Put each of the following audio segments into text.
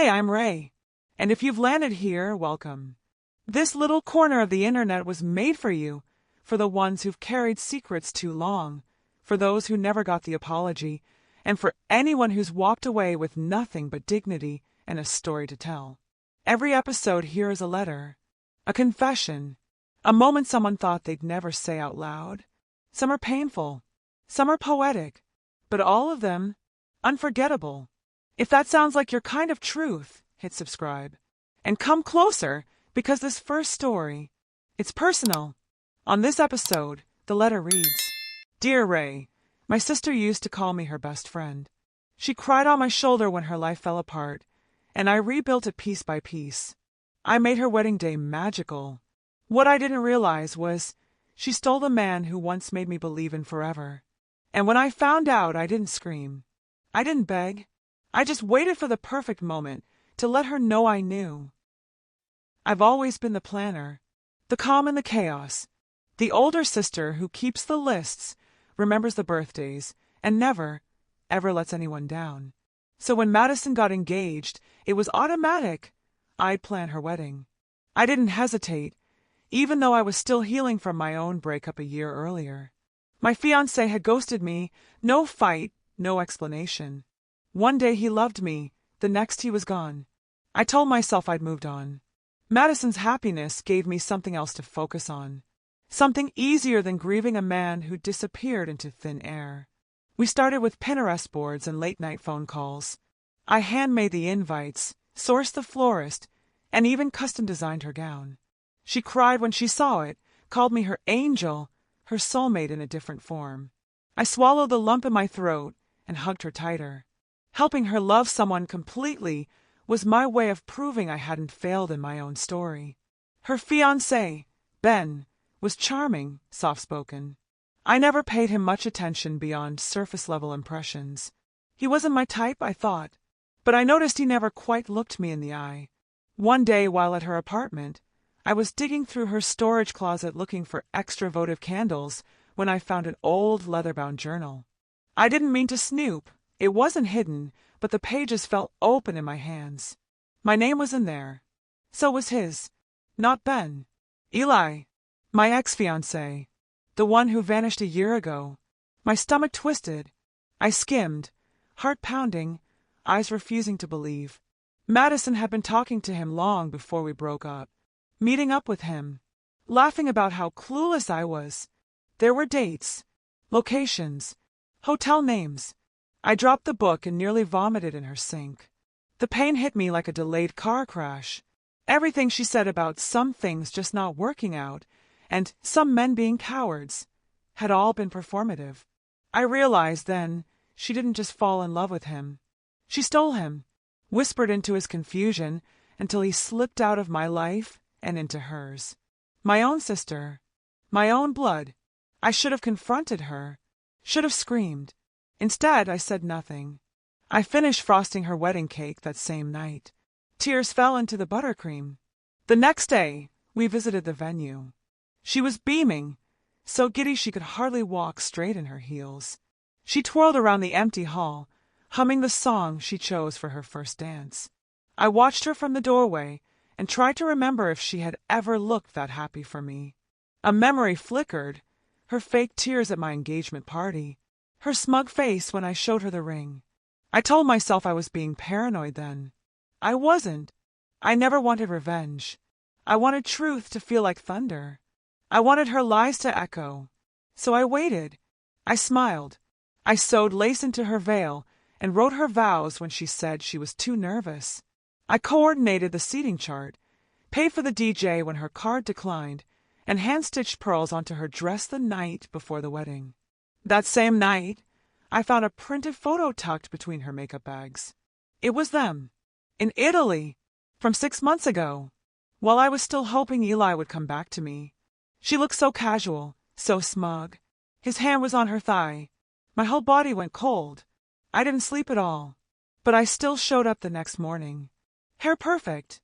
Hey, I'm Ray. And if you've landed here, welcome. This little corner of the internet was made for you, for the ones who've carried secrets too long, for those who never got the apology, and for anyone who's walked away with nothing but dignity and a story to tell. Every episode here is a letter, a confession, a moment someone thought they'd never say out loud. Some are painful, some are poetic, but all of them unforgettable. If that sounds like your kind of truth, hit subscribe. And come closer, because this first story, it's personal. On this episode, the letter reads, Dear Ray, my sister used to call me her best friend. She cried on my shoulder when her life fell apart, and I rebuilt it piece by piece. I made her wedding day magical. What I didn't realize was she stole the man who once made me believe in forever. And when I found out, I didn't scream. I didn't beg. I just waited for the perfect moment to let her know I knew. I've always been the planner, the calm in the chaos, the older sister who keeps the lists, remembers the birthdays, and never, ever lets anyone down. So when Madison got engaged, it was automatic. I'd plan her wedding. I didn't hesitate, even though I was still healing from my own breakup a year earlier. My fiancé had ghosted me, no fight, no explanation. One day he loved me, the next he was gone. I told myself I'd moved on. Madison's happiness gave me something else to focus on. Something easier than grieving a man who disappeared into thin air. We started with Pinterest boards and late-night phone calls. I handmade the invites, sourced the florist, and even custom-designed her gown. She cried when she saw it, called me her angel, her soulmate in a different form. I swallowed the lump in my throat and hugged her tighter. Helping her love someone completely was my way of proving I hadn't failed in my own story. Her fiancé, Ben, was charming, soft-spoken. I never paid him much attention beyond surface-level impressions. He wasn't my type, I thought, but I noticed he never quite looked me in the eye. One day, while at her apartment, I was digging through her storage closet looking for extra votive candles when I found an old leather-bound journal. I didn't mean to snoop. It wasn't hidden, but the pages felt open in my hands. My name was in there. So was his. Not Ben. Eli. My ex-fiancé. The one who vanished a year ago. My stomach twisted. I skimmed, heart pounding, eyes refusing to believe. Madison had been talking to him long before we broke up. Meeting up with him. Laughing about how clueless I was. There were dates, locations, hotel names. I dropped the book and nearly vomited in her sink. The pain hit me like a delayed car crash. Everything she said about some things just not working out, and some men being cowards, had all been performative. I realized then she didn't just fall in love with him. She stole him, whispered into his confusion until he slipped out of my life and into hers. My own sister, my own blood. I should have confronted her, should have screamed. Instead, I said nothing. I finished frosting her wedding cake that same night. Tears fell into the buttercream. The next day, we visited the venue. She was beaming, so giddy she could hardly walk straight in her heels. She twirled around the empty hall, humming the song she chose for her first dance. I watched her from the doorway and tried to remember if she had ever looked that happy for me. A memory flickered, her fake tears at my engagement party, her smug face when I showed her the ring. I told myself I was being paranoid then. I wasn't. I never wanted revenge. I wanted truth to feel like thunder. I wanted her lies to echo. So I waited. I smiled. I sewed lace into her veil and wrote her vows when she said she was too nervous. I coordinated the seating chart, paid for the DJ when her card declined, and hand-stitched pearls onto her dress the night before the wedding. That same night, I found a printed photo tucked between her makeup bags. It was them, in Italy, from 6 months ago, while I was still hoping Eli would come back to me. She looked so casual, so smug. His hand was on her thigh. My whole body went cold. I didn't sleep at all, but I still showed up the next morning. Hair perfect,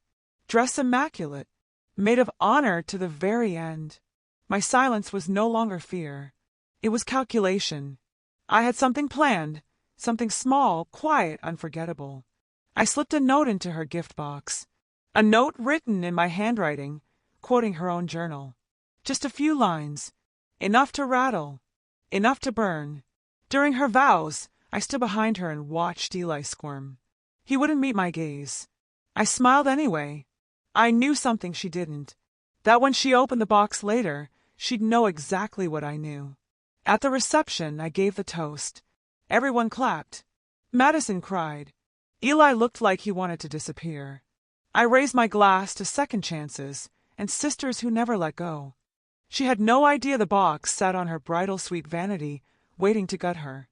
dress immaculate, maid of honor to the very end. My silence was no longer fear. It was calculation. I had something planned, something small, quiet, unforgettable. I slipped a note into her gift box. A note written in my handwriting, quoting her own journal. Just a few lines. Enough to rattle. Enough to burn. During her vows, I stood behind her and watched Eli squirm. He wouldn't meet my gaze. I smiled anyway. I knew something she didn't. That when she opened the box later, she'd know exactly what I knew. At the reception, I gave the toast. Everyone clapped. Madison cried. Eli looked like he wanted to disappear. I raised my glass to second chances and sisters who never let go. She had no idea the box sat on her bridal suite vanity, waiting to gut her.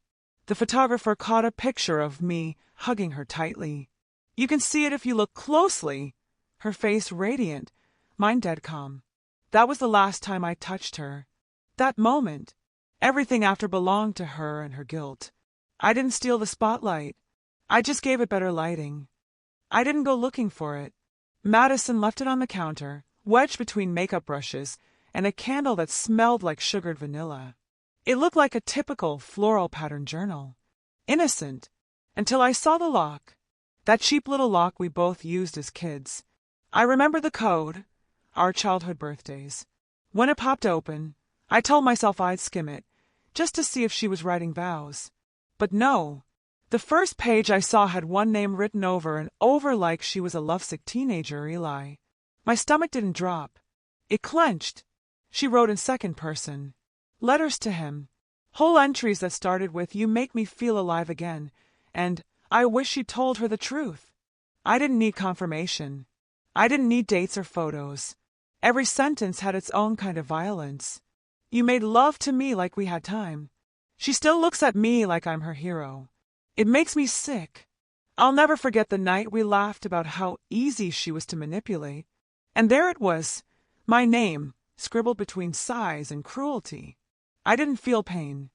The photographer caught a picture of me hugging her tightly. You can see it if you look closely. Her face radiant, mine dead calm. That was the last time I touched her. That moment. Everything after belonged to her and her guilt. I didn't steal the spotlight. I just gave it better lighting. I didn't go looking for it. Madison left it on the counter, wedged between makeup brushes and a candle that smelled like sugared vanilla. It looked like a typical floral pattern journal. Innocent. Until I saw the lock. That cheap little lock we both used as kids. I remember the code. Our childhood birthdays. When it popped open, I told myself I'd skim it, just to see if she was writing vows. But no. The first page I saw had one name written over and over like she was a lovesick teenager, Eli. My stomach didn't drop. It clenched. She wrote in second person. Letters to him. Whole entries that started with, "You make me feel alive again," and "I wish she'd told her the truth." I didn't need confirmation. I didn't need dates or photos. Every sentence had its own kind of violence. You made love to me like we had time. She still looks at me like I'm her hero. It makes me sick. I'll never forget the night we laughed about how easy she was to manipulate. And there it was, my name, scribbled between sighs and cruelty. I didn't feel pain.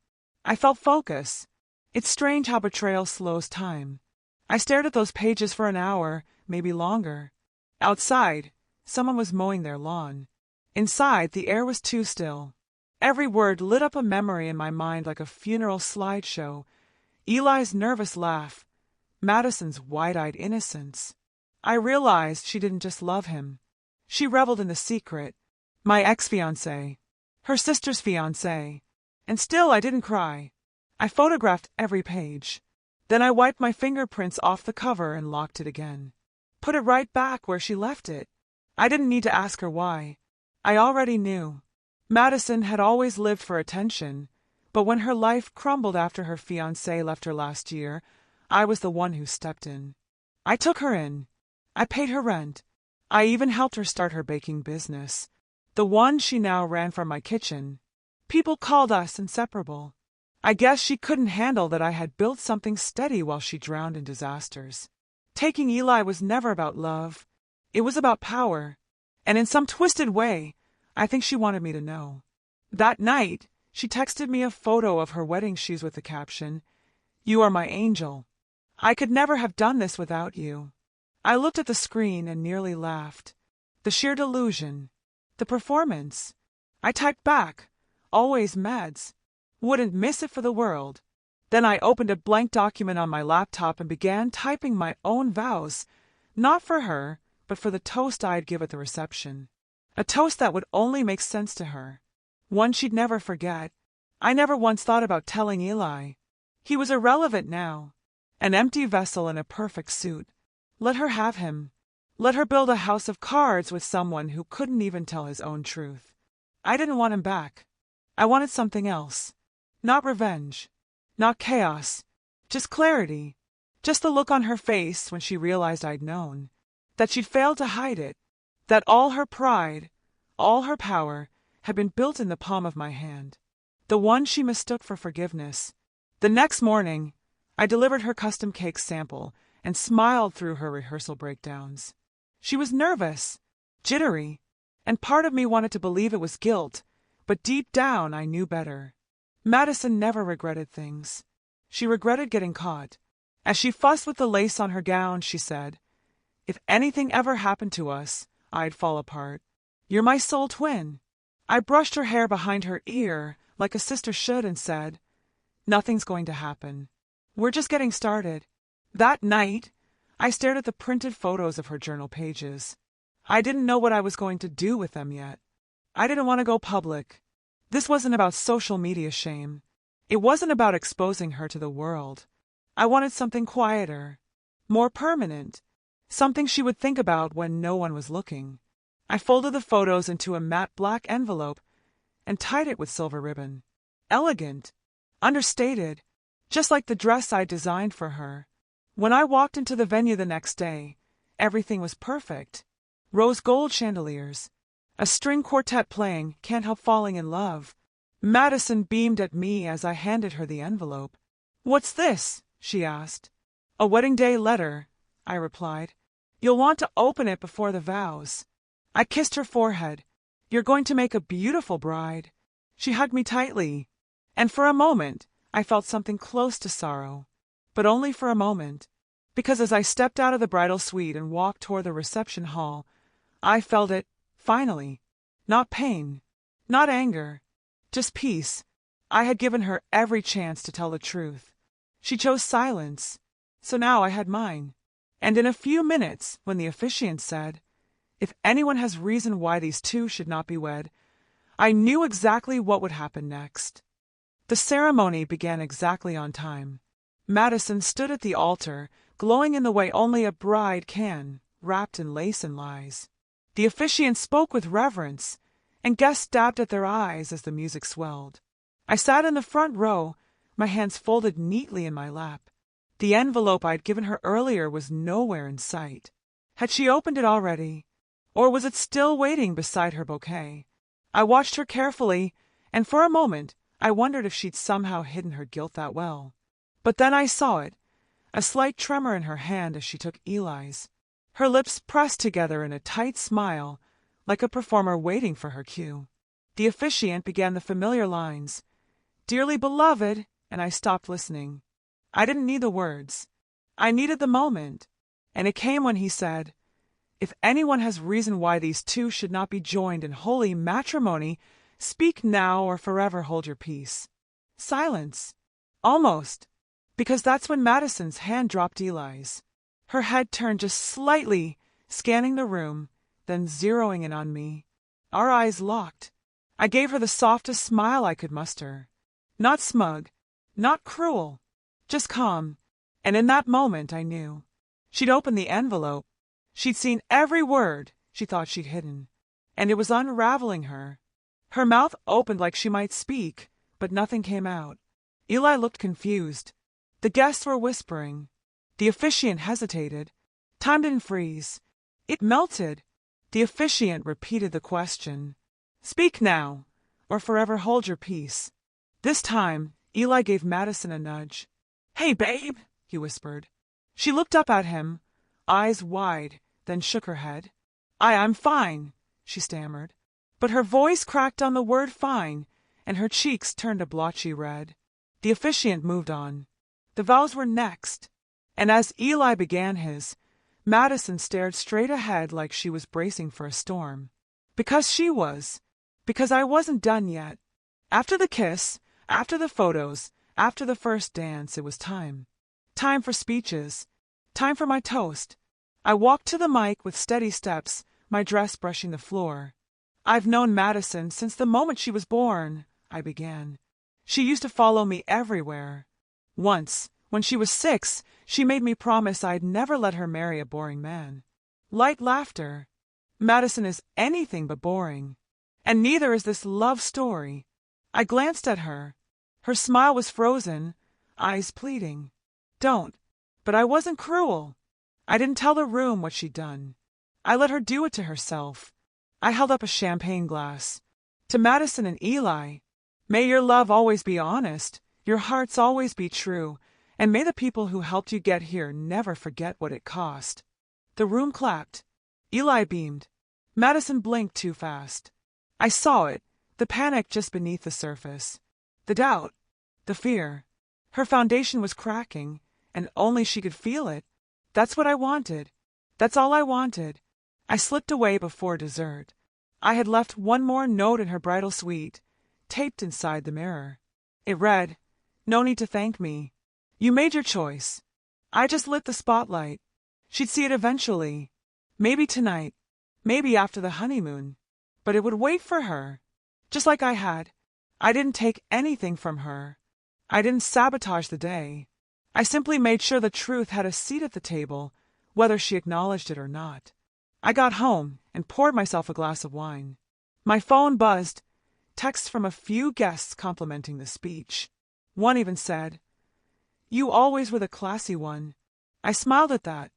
I felt focus. It's strange how betrayal slows time. I stared at those pages for an hour, maybe longer. Outside, someone was mowing their lawn. Inside, the air was too still. Every word lit up a memory in my mind like a funeral slideshow. Eli's nervous laugh, Madison's wide-eyed innocence. I realized she didn't just love him. She reveled in the secret. My ex-fiancé. Her sister's fiancé. And still I didn't cry. I photographed every page. Then I wiped my fingerprints off the cover and locked it again. Put it right back where she left it. I didn't need to ask her why. I already knew. Madison had always lived for attention, but when her life crumbled after her fiancé left her last year, I was the one who stepped in. I took her in. I paid her rent. I even helped her start her baking business, the one she now ran from my kitchen. People called us inseparable. I guess she couldn't handle that I had built something steady while she drowned in disasters. Taking Eli was never about love. It was about power. And in some twisted way, I think she wanted me to know. That night, she texted me a photo of her wedding shoes with the caption, "You are my angel. I could never have done this without you." I looked at the screen and nearly laughed. The sheer delusion. The performance. I typed back, "Always meds. Wouldn't miss it for the world." Then I opened a blank document on my laptop and began typing my own vows, not for her, but for the toast I'd give at the reception. A toast that would only make sense to her. One she'd never forget. I never once thought about telling Eli. He was irrelevant now. An empty vessel in a perfect suit. Let her have him. Let her build a house of cards with someone who couldn't even tell his own truth. I didn't want him back. I wanted something else. Not revenge. Not chaos. Just clarity. Just the look on her face when she realized I'd known. That she'd failed to hide it. That all her pride, all her power, had been built in the palm of my hand. The one she mistook for forgiveness. The next morning, I delivered her custom cake sample and smiled through her rehearsal breakdowns. She was nervous, jittery, and part of me wanted to believe it was guilt, but deep down I knew better. Madison never regretted things. She regretted getting caught. As she fussed with the lace on her gown, she said, "If anything ever happened to us, I'd fall apart. You're my soul twin." I brushed her hair behind her ear, like a sister should, and said, "Nothing's going to happen. We're just getting started." That night, I stared at the printed photos of her journal pages. I didn't know what I was going to do with them yet. I didn't want to go public. This wasn't about social media shame. It wasn't about exposing her to the world. I wanted something quieter, more permanent, something she would think about when no one was looking. I folded the photos into a matte black envelope and tied it with silver ribbon. Elegant, understated, just like the dress I designed for her. When I walked into the venue the next day, everything was perfect. Rose gold chandeliers, a string quartet playing Can't Help Falling in Love. Madison beamed at me as I handed her the envelope. "What's this?" she asked. "A wedding day letter," I replied. "You'll want to open it before the vows." I kissed her forehead. "You're going to make a beautiful bride." She hugged me tightly, and for a moment I felt something close to sorrow. But only for a moment, because as I stepped out of the bridal suite and walked toward the reception hall, I felt it, finally. Not pain, not anger, just peace. I had given her every chance to tell the truth. She chose silence, so now I had mine. And in a few minutes, when the officiant said, "If anyone has reason why these two should not be wed," I knew exactly what would happen next. The ceremony began exactly on time. Madison stood at the altar, glowing in the way only a bride can, wrapped in lace and lies. The officiant spoke with reverence, and guests dabbed at their eyes as the music swelled. I sat in the front row, my hands folded neatly in my lap. The envelope I'd given her earlier was nowhere in sight. Had she opened it already? Or was it still waiting beside her bouquet? I watched her carefully, and for a moment I wondered if she'd somehow hidden her guilt that well. But then I saw it, a slight tremor in her hand as she took Eli's. Her lips pressed together in a tight smile, like a performer waiting for her cue. The officiant began the familiar lines, "Dearly beloved," and I stopped listening. I didn't need the words. I needed the moment, and it came when he said, "If anyone has reason why these two should not be joined in holy matrimony, speak now or forever hold your peace." Silence. Almost. Because that's when Madison's hand dropped Eli's. Her head turned just slightly, scanning the room, then zeroing in on me. Our eyes locked. I gave her the softest smile I could muster. Not smug, not cruel, just calm. And in that moment I knew. She'd opened the envelope. She'd seen every word she thought she'd hidden, and it was unraveling her. Her mouth opened like she might speak, but nothing came out. Eli looked confused. The guests were whispering. The officiant hesitated. Time didn't freeze. It melted. The officiant repeated the question. "Speak now, or forever hold your peace." This time, Eli gave Madison a nudge. "Hey, babe," he whispered. She looked up at him, eyes wide, then shook her head. I'm fine," she stammered. But her voice cracked on the word fine, and her cheeks turned a blotchy red. The officiant moved on. The vows were next, and as Eli began his, Madison stared straight ahead like she was bracing for a storm. Because she was. Because I wasn't done yet. After the kiss, after the photos, after the first dance, it was time. Time for speeches. Time for my toast. I walked to the mic with steady steps, my dress brushing the floor. "I've known Madison since the moment she was born," I began. "She used to follow me everywhere. Once, when she was 6, she made me promise I'd never let her marry a boring man." Light laughter. Madison is anything but boring. And neither is this love story. I glanced at her. Her smile was frozen, eyes pleading. "Don't." But I wasn't cruel. I didn't tell the room what she'd done. I let her do it to herself. I held up a champagne glass. To Madison and Eli, may your love always be honest, your hearts always be true, and may the people who helped you get here never forget what it cost. The room clapped. Eli beamed. Madison blinked too fast. I saw it, the panic just beneath the surface. The doubt, the fear. Her foundation was cracking, and only she could feel it. That's what I wanted. That's all I wanted. I slipped away before dessert. I had left one more note in her bridal suite, taped inside the mirror. It read, "No need to thank me. You made your choice. I just lit the spotlight." She'd see it eventually. Maybe tonight. Maybe after the honeymoon. But it would wait for her. Just like I had. I didn't take anything from her. I didn't sabotage the day. I simply made sure the truth had a seat at the table, whether she acknowledged it or not. I got home and poured myself a glass of wine. My phone buzzed, texts from a few guests complimenting the speech. One even said, "You always were the classy one." I smiled at that,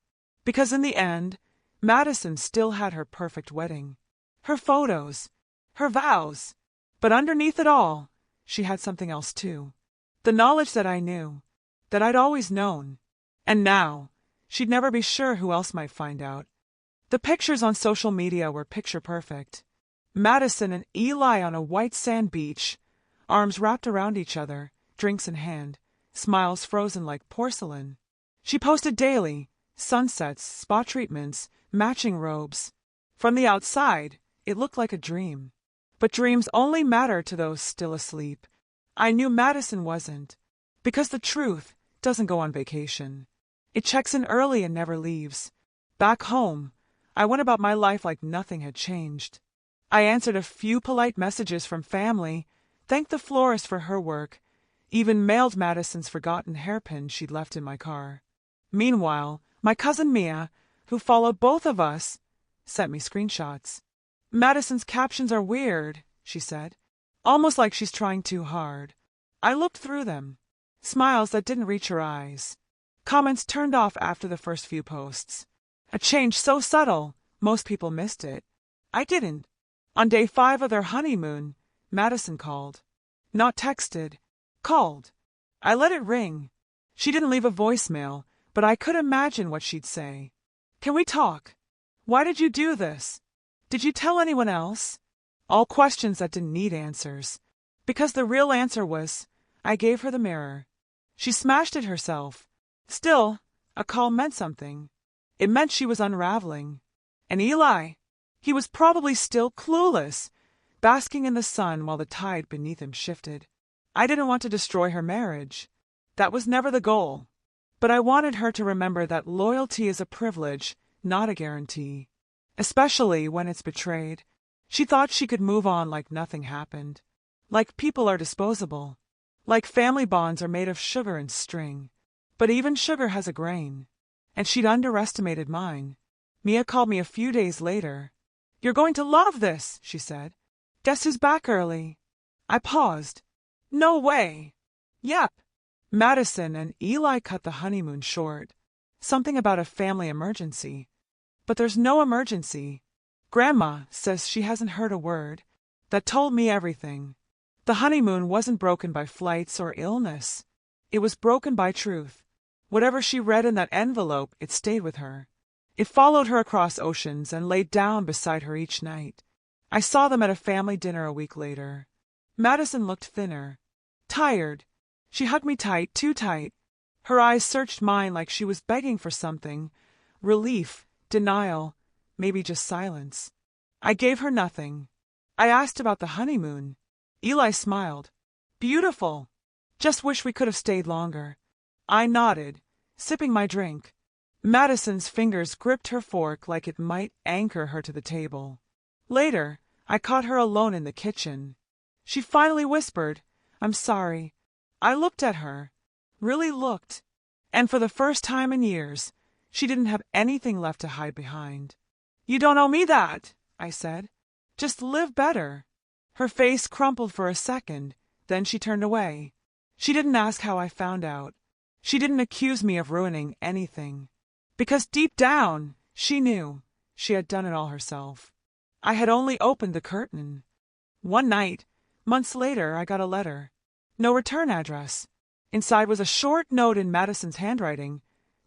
because in the end, Madison still had her perfect wedding. Her photos, her vows. But underneath it all, she had something else too. The knowledge that I knew, that I'd always known. And now, she'd never be sure who else might find out. The pictures on social media were picture perfect. Madison and Eli on a white sand beach, arms wrapped around each other, drinks in hand, smiles frozen like porcelain. She posted daily, sunsets, spa treatments, matching robes. From the outside, it looked like a dream. But dreams only matter to those still asleep. I knew Madison wasn't, because the truth doesn't go on vacation. It checks in early and never leaves. Back home, I went about my life like nothing had changed. I answered a few polite messages from family, thanked the florist for her work, even mailed Madison's forgotten hairpin she'd left in my car. Meanwhile, my cousin Mia, who followed both of us, sent me screenshots. "Madison's captions are weird," she said. "Almost like she's trying too hard." I looked through them. Smiles that didn't reach her eyes. Comments turned off after the first few posts. A change so subtle, most people missed it. I didn't. On day 5 of their honeymoon, Madison called. Not texted. Called. I let it ring. She didn't leave a voicemail, but I could imagine what she'd say. "Can we talk? Why did you do this? Did you tell anyone else?" All questions that didn't need answers. Because the real answer was, I gave her the mirror. She smashed it herself. Still, a call meant something. It meant she was unraveling. And Eli, he was probably still clueless, basking in the sun while the tide beneath him shifted. I didn't want to destroy her marriage. That was never the goal. But I wanted her to remember that loyalty is a privilege, not a guarantee. Especially when it's betrayed. She thought she could move on like nothing happened. Like people are disposable. Like family bonds are made of sugar and string. But even sugar has a grain. And she'd underestimated mine. Mia called me a few days later. "You're going to love this," she said. "Guess who's back early?" I paused. "No way." "Yep." Madison and Eli cut the honeymoon short. Something about a family emergency. But there's no emergency. Grandma says she hasn't heard a word. That told me everything. The honeymoon wasn't broken by flights or illness. It was broken by truth. Whatever she read in that envelope, it stayed with her. It followed her across oceans and laid down beside her each night. I saw them at a family dinner a week later. Madison looked thinner. Tired. She hugged me tight, too tight. Her eyes searched mine like she was begging for something. Relief, denial, maybe just silence. I gave her nothing. I asked about the honeymoon. Eli smiled. "Beautiful. Just wish we could have stayed longer." I nodded, sipping my drink. Madison's fingers gripped her fork like it might anchor her to the table. Later, I caught her alone in the kitchen. She finally whispered, "I'm sorry." I looked at her, really looked, and for the first time in years, she didn't have anything left to hide behind. "You don't owe me that," I said. "Just live better." Her face crumpled for a second, then she turned away. She didn't ask how I found out. She didn't accuse me of ruining anything. Because deep down, she knew she had done it all herself. I had only opened the curtain. One night, months later, I got a letter. No return address. Inside was a short note in Madison's handwriting.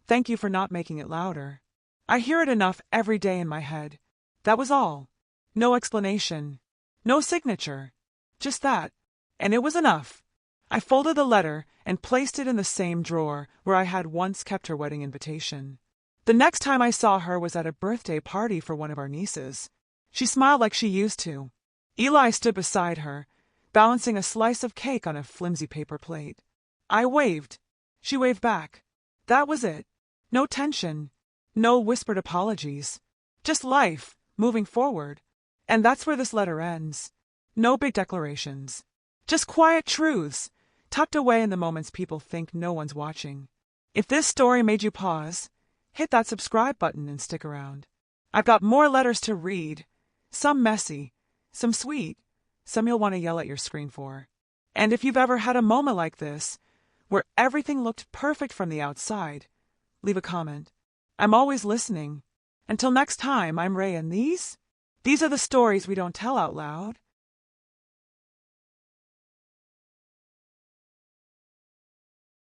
"Thank you for not making it louder." I hear it enough every day in my head. That was all. No explanation. No signature. Just that. And it was enough. I folded the letter and placed it in the same drawer where I had once kept her wedding invitation. The next time I saw her was at a birthday party for one of our nieces. She smiled like she used to. Eli stood beside her, balancing a slice of cake on a flimsy paper plate. I waved. She waved back. That was it. No tension. No whispered apologies. Just life, moving forward. And that's where this letter ends. No big declarations. Just quiet truths, tucked away in the moments people think no one's watching. If this story made you pause, hit that subscribe button and stick around. I've got more letters to read. Some messy, some sweet, some you'll want to yell at your screen for. And if you've ever had a moment like this, where everything looked perfect from the outside, leave a comment. I'm always listening. Until next time, I'm Ray, and these are the stories we don't tell out loud.